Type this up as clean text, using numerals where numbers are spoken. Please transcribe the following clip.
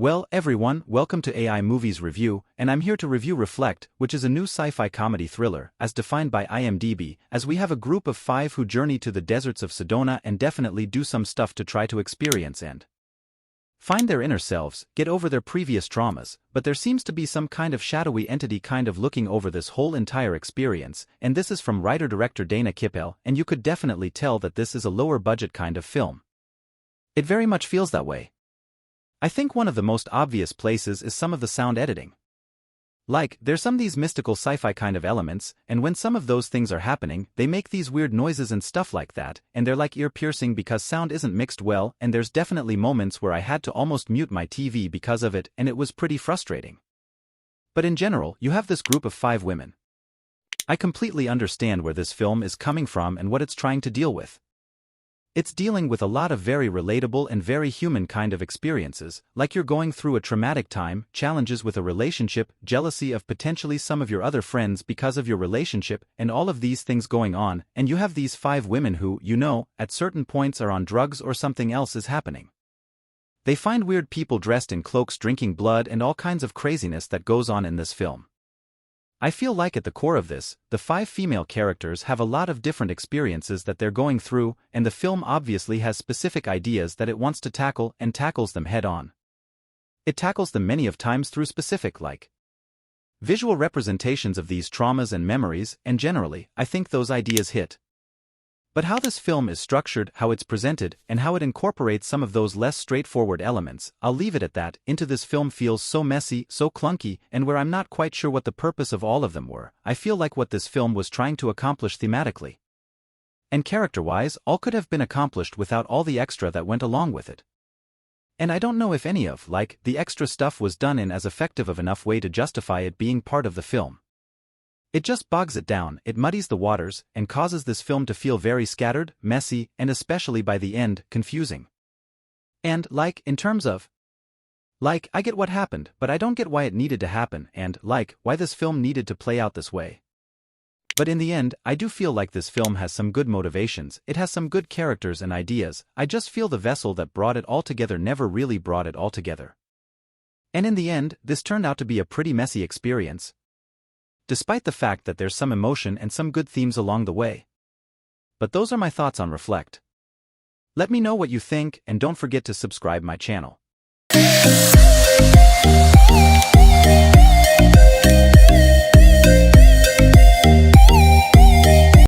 Well, everyone, welcome to AI Movies Review, and I'm here to review Reflect, which is a new sci-fi comedy thriller, as defined by IMDb, as we have a group of 5 who journey to the deserts of Sedona and definitely do some stuff to try to experience and find their inner selves, get over their previous traumas, but there seems to be some kind of shadowy entity kind of looking over this whole entire experience, and this is from writer-director Dana Kippel, and you could definitely tell that this is a lower-budget kind of film. It very much feels that way. I think one of the most obvious places is some of the sound editing. Like, there's some these mystical sci-fi kind of elements, and when some of those things are happening, they make these weird noises and stuff like that, and they're like ear-piercing because sound isn't mixed well, and there's definitely moments where I had to almost mute my TV because of it, and it was pretty frustrating. But in general, you have this group of 5 women. I completely understand where this film is coming from and what it's trying to deal with. It's dealing with a lot of very relatable and very human kind of experiences, like you're going through a traumatic time, challenges with a relationship, jealousy of potentially some of your other friends because of your relationship, and all of these things going on, and you have these 5 women who, at certain points are on drugs or something else is happening. They find weird people dressed in cloaks drinking blood and all kinds of craziness that goes on in this film. I feel like at the core of this, the 5 female characters have a lot of different experiences that they're going through, and the film obviously has specific ideas that it wants to tackle and tackles them head-on. It tackles them many of times through specific visual representations of these traumas and memories, and generally, I think those ideas hit. But how this film is structured, how it's presented, and how it incorporates some of those less straightforward elements, I'll leave it at that. Into this film feels so messy, so clunky, and where I'm not quite sure what the purpose of all of them were. I feel like what this film was trying to accomplish thematically and character-wise all could have been accomplished without all the extra that went along with it. And I don't know if any of, the extra stuff was done in as effective of enough way to justify it being part of the film. It just bogs it down, it muddies the waters, and causes this film to feel very scattered, messy, and especially by the end, confusing. And, in terms of, I get what happened, but I don't get why it needed to happen, and, why this film needed to play out this way. But in the end, I do feel like this film has some good motivations, it has some good characters and ideas. I just feel the vessel that brought it all together never really brought it all together. And in the end, this turned out to be a pretty messy experience, despite the fact that there's some emotion and some good themes along the way. But those are my thoughts on Reflect. Let me know what you think, and don't forget to subscribe my channel.